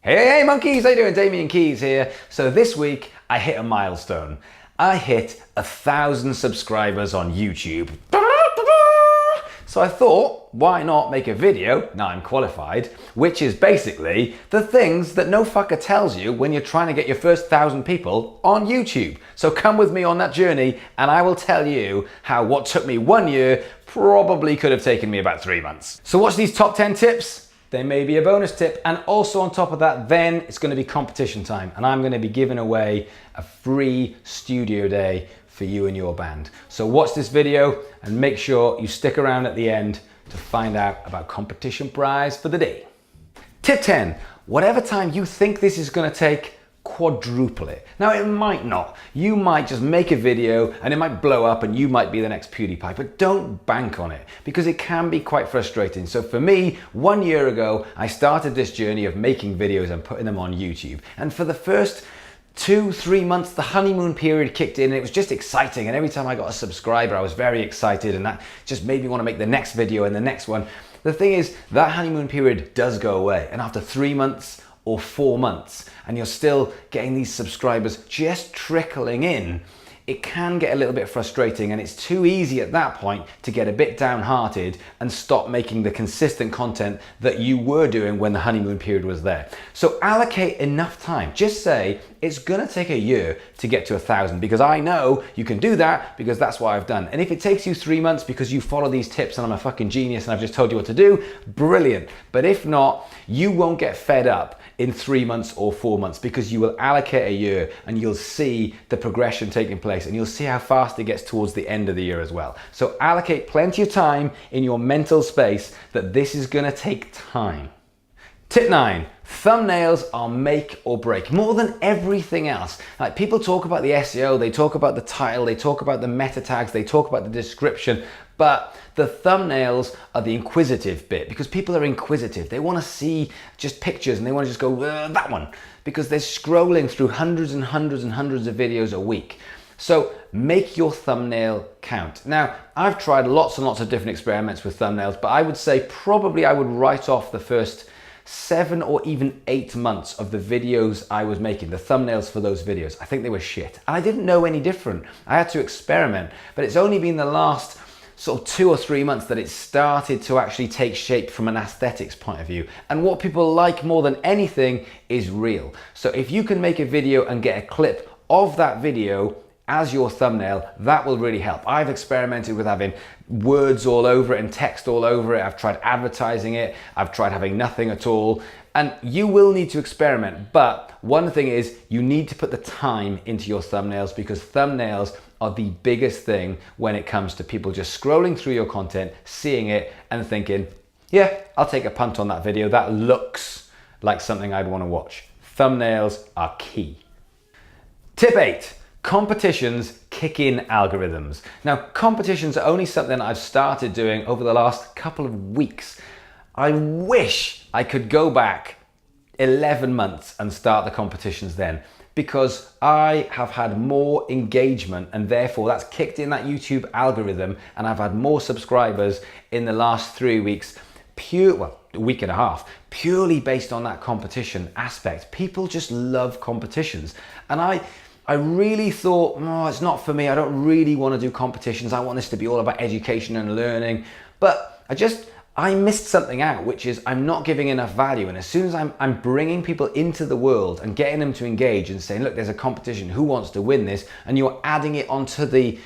Hey monkeys, how you doing? Damien Keys here. So this week I hit a milestone. I hit 1,000 subscribers on YouTube. So I thought, why not make a video, now I'm qualified, which is basically the things that no fucker tells you when you're trying to get your first 1,000 people on YouTube. So come with me on that journey and I will tell you how what took me 1 year probably could have taken me about 3 months. So what's these top 10 tips? They may be a bonus tip, and also on top of that, then it's going to be competition time, and I'm going to be giving away a free studio day for you and your band. So watch this video and make sure you stick around at the end to find out about competition prize for the day. Tip 10, whatever time you think this is going to take, quadruple it. Now it might not. You might just make a video and it might blow up and you might be the next PewDiePie, but don't bank on it because it can be quite frustrating. So for me, 1 year ago, I started this journey of making videos and putting them on YouTube. And for the first 2-3 months, the honeymoon period kicked in and it was just exciting. And every time I got a subscriber, I was very excited and that just made me want to make the next video and the next one. The thing is, that honeymoon period does go away. And after 3 months, or 4 months, and you're still getting these subscribers just trickling in, it can get a little bit frustrating, and it's too easy at that point to get a bit downhearted and stop making the consistent content that you were doing when the honeymoon period was there. So allocate enough time. Just say, it's gonna take a year to get to 1,000, because I know you can do that because that's what I've done. And if it takes you 3 months because you follow these tips and I'm a fucking genius and I've just told you what to do, brilliant. But if not, you won't get fed up in 3 months or 4 months because you will allocate a year and you'll see the progression taking place and you'll see how fast it gets towards the end of the year as well. So allocate plenty of time in your mental space that this is gonna take time. Tip 9, thumbnails are make or break more than everything else. Like, people talk about the SEO, they talk about the title, they talk about the meta tags, they talk about the description, but the thumbnails are the inquisitive bit because people are inquisitive. They want to see just pictures and they want to just go, that one, because they're scrolling through hundreds and hundreds and hundreds of videos a week. So make your thumbnail count. Now, I've tried lots and lots of different experiments with thumbnails, but I would say probably I would write off the first 7 or even 8 months of the videos I was making, the thumbnails for those videos. I think they were shit. And I didn't know any different. I had to experiment, but it's only been the last sort of 2 or 3 months that it started to actually take shape from an aesthetics point of view. And what people like more than anything is real. So if you can make a video and get a clip of that video as your thumbnail, that will really help. I've experimented with having words all over it and text all over it. I've tried advertising it. I've tried having nothing at all. And you will need to experiment. But one thing is, you need to put the time into your thumbnails because thumbnails are the biggest thing when it comes to people just scrolling through your content, seeing it and thinking, yeah, I'll take a punt on that video. That looks like something I'd want to watch. Thumbnails are key. Tip 8. Competitions kick in algorithms. Now, competitions are only something I've started doing over the last couple of weeks. I wish I could go back 11 months and start the competitions then, because I have had more engagement and therefore that's kicked in that YouTube algorithm and I've had more subscribers in the last 3 weeks, a week and a half, purely based on that competition aspect. People just love competitions. And I really thought, no, it's not for me. I don't really want to do competitions. I want this to be all about education and learning. But I missed something out, which is I'm not giving enough value. And as soon as I'm bringing people into the world and getting them to engage and saying, look, there's a competition, who wants to win this? And you're adding it onto the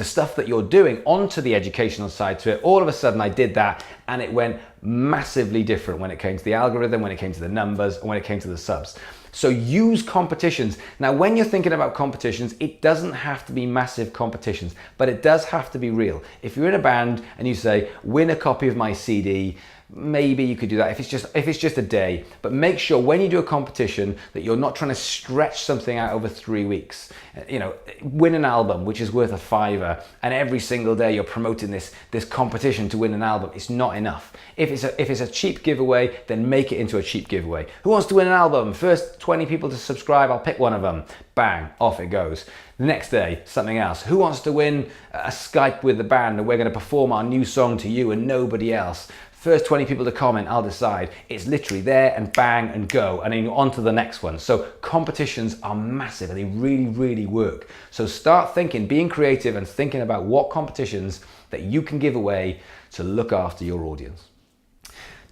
stuff that you're doing, onto the educational side to it. All of a sudden I did that and it went massively different when it came to the algorithm, when it came to the numbers, and when it came to the subs. So use competitions. Now, when you're thinking about competitions, it doesn't have to be massive competitions, but it does have to be real. If you're in a band and you say, win a copy of my CD, maybe you could do that if it's just a day. But make sure when you do a competition that you're not trying to stretch something out over 3 weeks. You know, win an album, which is worth a £5, and every single day you're promoting this competition to win an album. It's not enough. If it's a cheap giveaway, then make it into a cheap giveaway. Who wants to win an album? First 20 people to subscribe, I'll pick one of them. Bang, off it goes. The next day, something else. Who wants to win a Skype with the band and we're going to perform our new song to you and nobody else? first 20 people to comment, I'll decide. It's literally there and bang and go, and then you're on to the next one. So competitions are massive and they really, really work. So start thinking, being creative and thinking about what competitions that you can give away to look after your audience.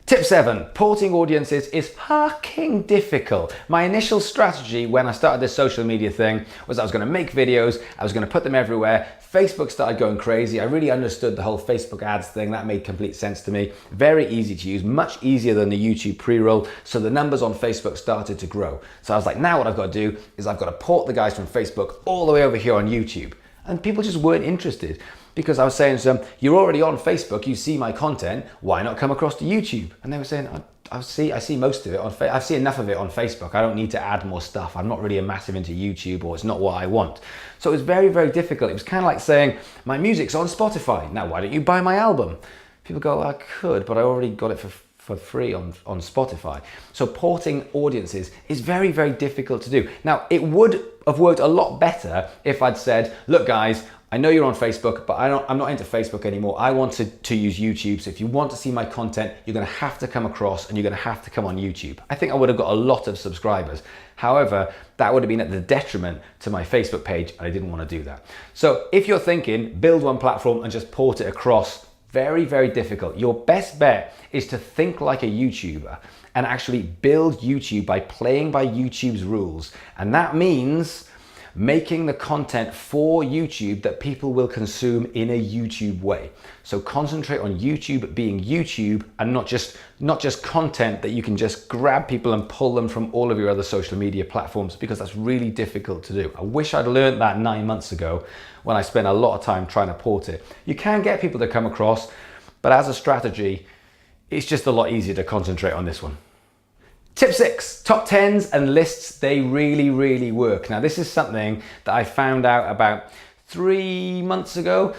Tip 7, porting audiences is fucking difficult. My initial strategy when I started this social media thing was I was going to make videos, I was going to put them everywhere. Facebook started going crazy. I really understood the whole Facebook ads thing. That made complete sense to me. Very easy to use, much easier than the YouTube pre-roll. So the numbers on Facebook started to grow. So I was like, now what I've got to do is I've got to port the guys from Facebook all the way over here on YouTube. And people just weren't interested. Because I was saying to them, you're already on Facebook, you see my content, why not come across to YouTube? And they were saying, I see most of it on Facebook. I see enough of it on Facebook. I don't need to add more stuff. I'm not really a massive into YouTube, or it's not what I want. So it was very, very difficult. It was kind of like saying, my music's on Spotify. Now, why don't you buy my album? People go, I could, but I already got it for free on Spotify. So porting audiences is very, very difficult to do. Now, it would have worked a lot better if I'd said, look guys, I know you're on Facebook, but I'm not into Facebook anymore. I want to use YouTube. So if you want to see my content, you're gonna have to come across and you're gonna have to come on YouTube. I think I would have got a lot of subscribers. However, that would have been at the detriment to my Facebook page, and I didn't want to do that. So if you're thinking, build one platform and just port it across, very, very difficult. Your best bet is to think like a YouTuber and actually build YouTube by playing by YouTube's rules. And that means making the content for YouTube that people will consume in a YouTube way. So concentrate on YouTube being YouTube and not just content that you can just grab people and pull them from all of your other social media platforms, because that's really difficult to do. I wish I'd learned that 9 months ago when I spent a lot of time trying to port it. You can get people to come across, but as a strategy, it's just a lot easier to concentrate on this one. Tip 6, top 10s and lists, they really, really work. Now this is something that I found out about 3 months ago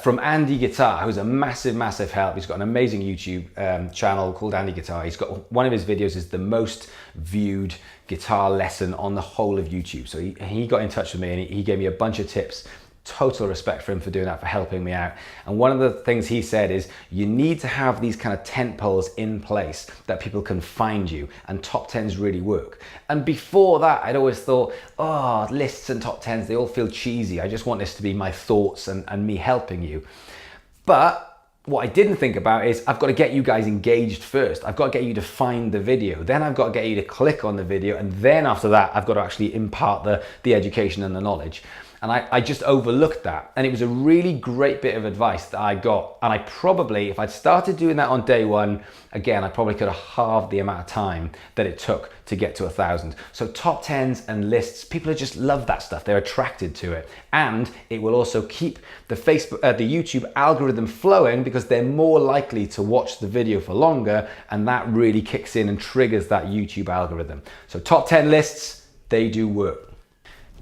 from Andy Guitar, who's a massive, massive help. He's got an amazing YouTube channel called Andy Guitar. He's got, one of his videos is the most viewed guitar lesson on the whole of YouTube. So he got in touch with me and he gave me a bunch of tips. Total respect for him for doing that, for helping me out. And one of the things he said is you need to have these kind of tent poles in place that people can find you, and top 10s really work. And before that, I'd always thought, oh, lists and top 10s, they all feel cheesy. I just want this to be my thoughts and me helping you. But what I didn't think about is I've got to get you guys engaged first. I've got to get you to find the video. Then I've got to get you to click on the video. And then after that, I've got to actually impart the education and the knowledge. And I just overlooked that. And it was a really great bit of advice that I got. And I probably, if I'd started doing that on day one, again, I probably could have halved the amount of time that it took to get to 1,000. So top 10s and lists, people just love that stuff. They're attracted to it. And it will also keep the YouTube algorithm flowing, because they're more likely to watch the video for longer. And that really kicks in and triggers that YouTube algorithm. So top 10 lists, they do work.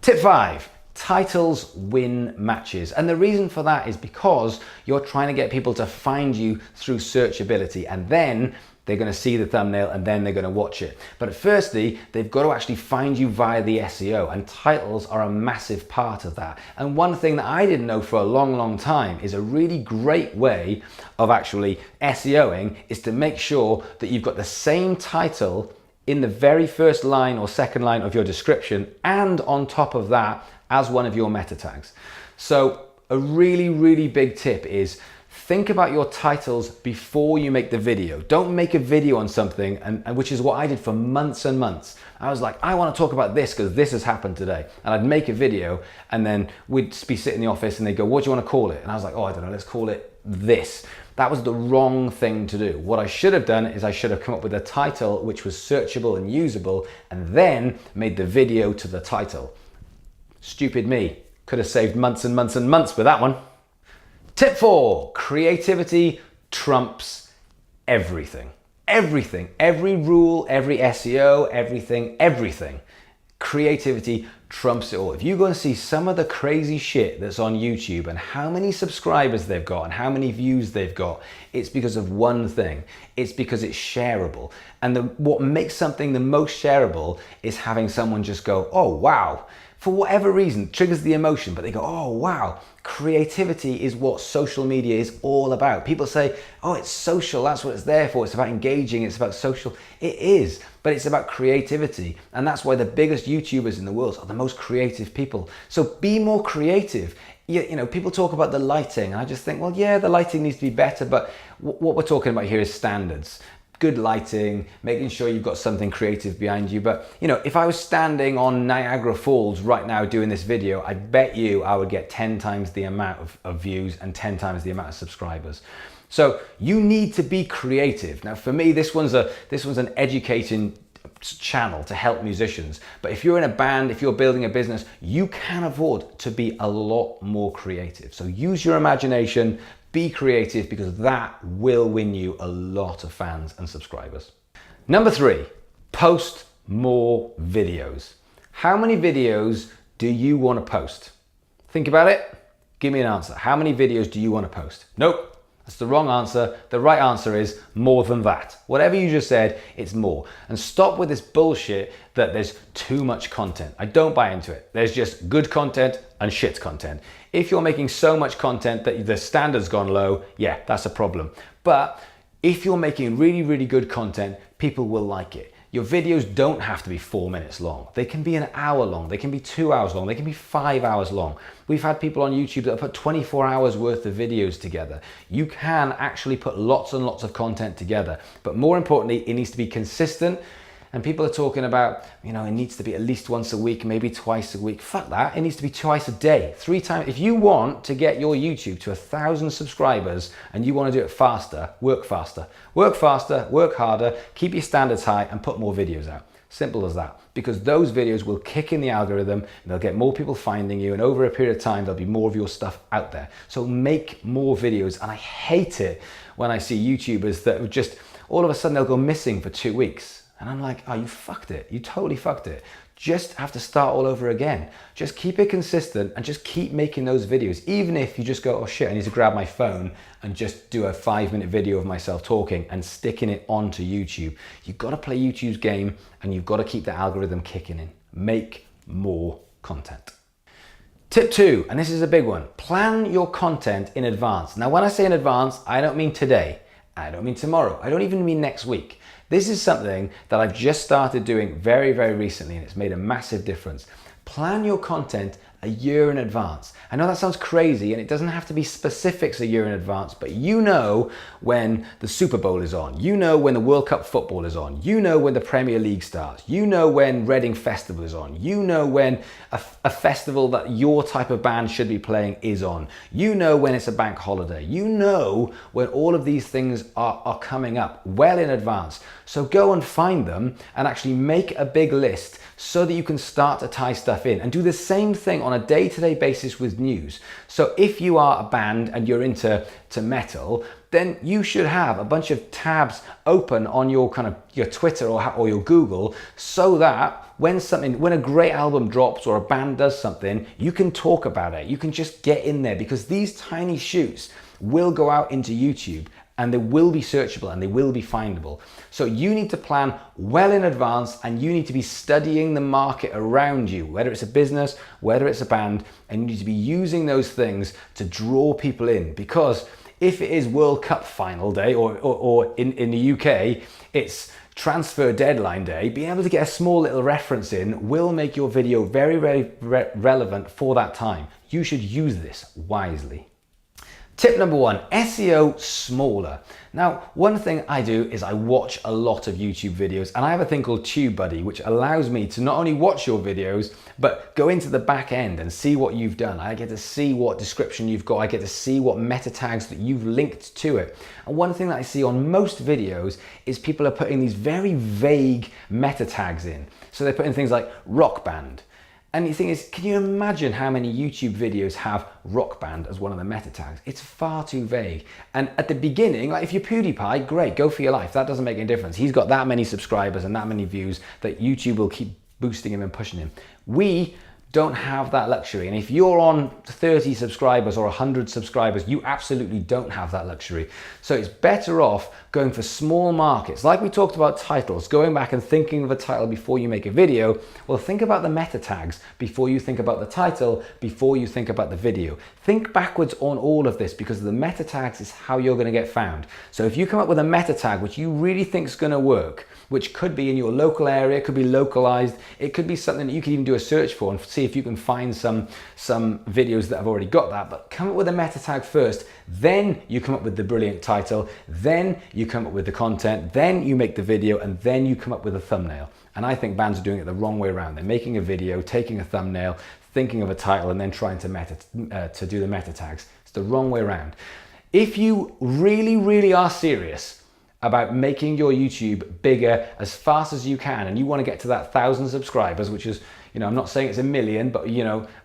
Tip 5. Titles win matches. And the reason for that is because you're trying to get people to find you through searchability, and then they're going to see the thumbnail and then they're going to watch it. But firstly, they've got to actually find you via the SEO, and titles are a massive part of that. And one thing that I didn't know for a long, long time is a really great way of actually SEOing is to make sure that you've got the same title in the very first line or second line of your description, and on top of that, as one of your meta tags. So a really, really big tip is think about your titles before you make the video. Don't make a video on something, and which is what I did for months and months. I was like, I want to talk about this because this has happened today. And I'd make a video, and then we'd be sitting in the office and they'd go, what do you want to call it? And I was like, oh, I don't know, let's call it this. That was the wrong thing to do. What I should have done is I should have come up with a title which was searchable and usable, and then made the video to the title. Stupid me. Could have saved months and months and months with that one. Tip 4, creativity trumps everything. Everything, every rule, every SEO, everything. Creativity trumps it all. If you go and see some of the crazy shit that's on YouTube and how many subscribers they've got and how many views they've got, it's because of one thing. It's because it's shareable. And what makes something the most shareable is having someone just go, oh wow, for whatever reason, triggers the emotion, but they go, oh wow, creativity is what social media is all about. People say, oh, it's social, that's what it's there for. It's about engaging, it's about social. It is, but it's about creativity. And that's why the biggest YouTubers in the world are the most creative people. So be more creative. You know, people talk about the lighting, and I just think, well, yeah, the lighting needs to be better, but what we're talking about here is standards. Good lighting, making sure you've got something creative behind you. But you know, if I was standing on Niagara Falls right now doing this video, I bet you I would get 10 times the amount of views and 10 times the amount of subscribers. So you need to be creative. Now for me, this one's an educating channel to help musicians. But if you're in a band, if you're building a business, you can afford to be a lot more creative. So use your imagination, be creative, because that will win you a lot of fans and subscribers. Number 3, post more videos. How many videos do you want to post? Think about it. Give me an answer. How many videos do you want to post? Nope. That's the wrong answer. The right answer is more than that. Whatever you just said, it's more. And stop with this bullshit that there's too much content. I don't buy into it. There's just good content and shit content. If you're making so much content that the standard's gone low, yeah, that's a problem. But if you're making really, really good content, people will like it. Your videos don't have to be 4 minutes long. They can be an hour long. They can be 2 hours long. They can be 5 hours long. We've had people on YouTube that have put 24 hours worth of videos together. You can actually put lots and lots of content together. But more importantly, it needs to be consistent. And people are talking about, you know, it needs to be at least once a week, maybe twice a week. Fuck that. It needs to be twice a day, 3 times. If you want to get your YouTube to 1,000 subscribers and you want to do it faster, work faster. Work faster, work harder, keep your standards high and put more videos out. Simple as that. Because those videos will kick in the algorithm and they'll get more people finding you, and over a period of time, there'll be more of your stuff out there. So make more videos. And I hate it when I see YouTubers that just, all of a sudden they'll go missing for 2 weeks. And I'm like, oh, you fucked it. You totally fucked it. Just have to start all over again. Just keep it consistent and just keep making those videos. Even if you just go, oh shit, I need to grab my phone and just do a 5-minute video of myself talking and sticking it onto YouTube. You've got to play YouTube's game and you've got to keep the algorithm kicking in. Make more content. Tip 2, and this is a big one. Plan your content in advance. Now, when I say in advance, I don't mean today. I don't mean tomorrow. I don't even mean next week. This is something that I've just started doing very, very recently, and it's made a massive difference. Plan your content a year in advance. I know that sounds crazy, and it doesn't have to be specifics a year in advance, but you know when the Super Bowl is on, you know when the World Cup football is on, you know when the Premier League starts, you know when Reading Festival is on, you know when a festival that your type of band should be playing is on, you know when it's a bank holiday, you know when all of these things are coming up well in advance. So go and find them and actually make a big list so that you can start to tie stuff in, and do the same thing on a day-to-day basis with news. So if you are a band and you're into metal, then you should have a bunch of tabs open on your your Twitter or your Google, so that when a great album drops or a band does something, you can talk about it. You can just get in there, because these tiny shoots will go out into YouTube and they will be searchable and they will be findable. So you need to plan well in advance, and you need to be studying the market around you, whether it's a business, whether it's a band, and you need to be using those things to draw people in. Because if it is World Cup final day, or in the UK, it's transfer deadline day, being able to get a small little reference in will make your video very, very relevant for that time. You should use this wisely. Tip number 1, SEO smaller. Now, one thing I do is I watch a lot of YouTube videos, and I have a thing called TubeBuddy, which allows me to not only watch your videos, but go into the back end and see what you've done. I get to see what description you've got. I get to see what meta tags that you've linked to it. And one thing that I see on most videos is people are putting these very vague meta tags in. So they're putting things like rock band. And the thing is, can you imagine how many YouTube videos have rock band as one of the meta tags? It's far too vague. And at the beginning, like if you're PewDiePie, great, go for your life. That doesn't make any difference. He's got that many subscribers and that many views that YouTube will keep boosting him and pushing him. We don't have that luxury. And if you're on 30 subscribers or 100 subscribers, you absolutely don't have that luxury. So it's better off going for small markets. Like we talked about titles, going back and thinking of a title before you make a video. Well, think about the meta tags before you think about the title, before you think about the video. Think backwards on all of this, because the meta tags is how you're going to get found. So if you come up with a meta tag which you really think is going to work, which could be in your local area, it could be localized, it could be something that you can even do a search for and see if you can find some videos that have already got that. But come up with a meta tag first, then you come up with the brilliant title, then you come up with the content, then you make the video, and then you come up with a thumbnail. And I think bands are doing it the wrong way around. They're making a video, taking a thumbnail, thinking of a title, and then trying to do the meta tags. It's the wrong way around. If you really, really are serious about making your YouTube bigger as fast as you can, and you want to get to that 1,000 subscribers, which is, I'm not saying it's a million, but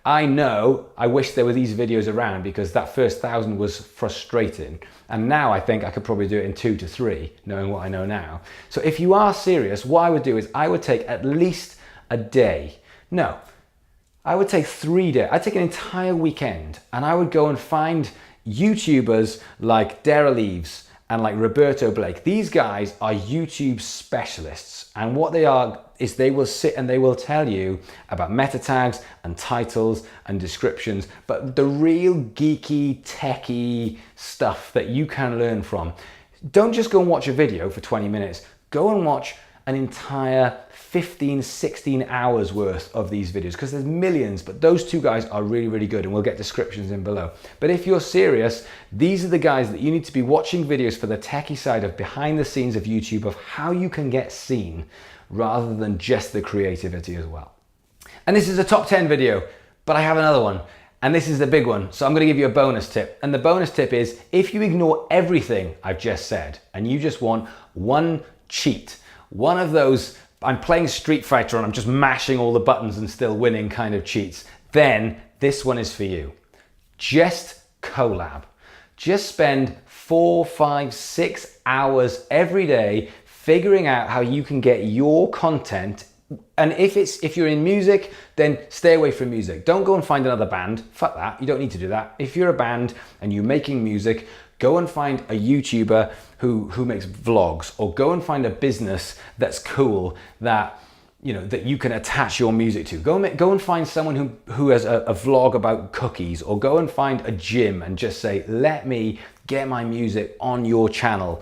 I wish there were these videos around, because that first 1,000 was frustrating. And now I think I could probably do it in 2 to 3, knowing what I know now. So if you are serious, what I would do is I would take at least a day. No, I would take 3 days. I'd take an entire weekend, and I would go and find YouTubers like Daryl Eves and like Roberto Blake. These guys are YouTube specialists, and what they are is they will sit and they will tell you about meta tags and titles and descriptions, but the real geeky, techie stuff that you can learn from. Don't just go and watch a video for 20 minutes. Go and watch an entire 15, 16 hours worth of these videos, because there's millions, but those two guys are really, really good, and we'll get descriptions in below. But if you're serious, these are the guys that you need to be watching videos for the techie side of behind the scenes of YouTube, of how you can get seen, rather than just the creativity as well. And this is a top 10 video, but I have another one, and this is the big one. So I'm gonna give you a bonus tip. And the bonus tip is, if you ignore everything I've just said, and you just want one cheat, one of those I'm playing Street Fighter and I'm just mashing all the buttons and still winning kind of cheats, then this one is for you. Just collab. Just spend 4, 5, 6 hours every day figuring out how you can get your content. And if you're in music, then stay away from music. Don't go and find another band. Fuck that. You don't need to do that. If you're a band and you're making music, go and find a YouTuber who makes vlogs, or go and find a business that's cool that you can attach your music to. Go and find someone who has a vlog about cookies, or go and find a gym and just say, let me get my music on your channel.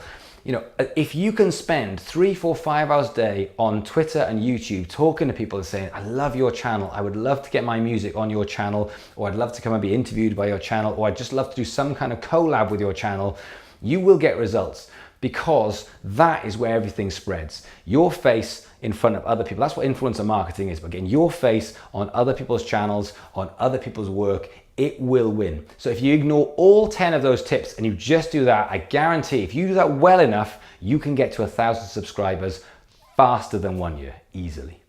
If you can spend 3, 4, 5 hours a day on Twitter and YouTube talking to people and saying, I love your channel, I would love to get my music on your channel, or I'd love to come and be interviewed by your channel, or I'd just love to do some kind of collab with your channel, you will get results, because that is where everything spreads. Your face in front of other people. That's what influencer marketing is, but getting your face on other people's channels, on other people's work, it will win. So if you ignore all 10 of those tips and you just do that, I guarantee if you do that well enough, you can get to 1,000 subscribers faster than 1 year, easily.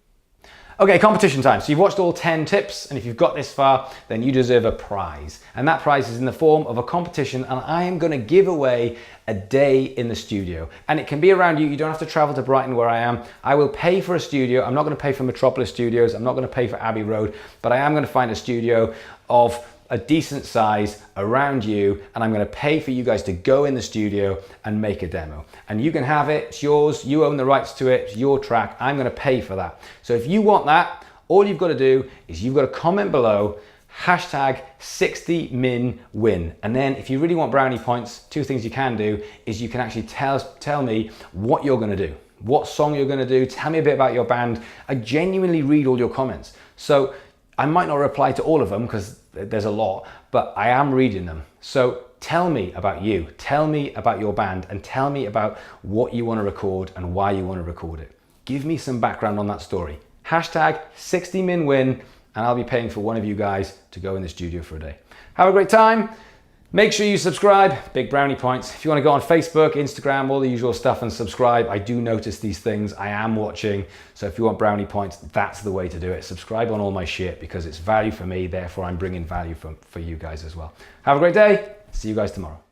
Okay, competition time. So you've watched all 10 tips, and if you've got this far, then you deserve a prize. And that prize is in the form of a competition, and I am gonna give away a day in the studio. And it can be around you. You don't have to travel to Brighton where I am. I will pay for a studio. I'm not gonna pay for Metropolis Studios. I'm not gonna pay for Abbey Road, but I am gonna find a studio of a decent size around you, and I'm going to pay for you guys to go in the studio and make a demo. And you can have it, it's yours, you own the rights to it, it's your track, I'm going to pay for that. So if you want that, all you've got to do is you've got to comment below, hashtag 60minwin. And then if you really want brownie points, 2 things you can do is you can actually tell me what you're going to do, what song you're going to do, tell me a bit about your band. I genuinely read all your comments. So I might not reply to all of them because there's a lot, but I am reading them. So tell me about you, tell me about your band, and tell me about what you want to record and why you want to record it. Give me some background on that story. Hashtag 60minwin, and I'll be paying for one of you guys to go in the studio for a day. Have a great time. Make sure you subscribe, big brownie points. If you want to go on Facebook, Instagram, all the usual stuff and subscribe, I do notice these things, I am watching. So if you want brownie points, that's the way to do it. Subscribe on all my shit because it's value for me, therefore I'm bringing value for you guys as well. Have a great day, see you guys tomorrow.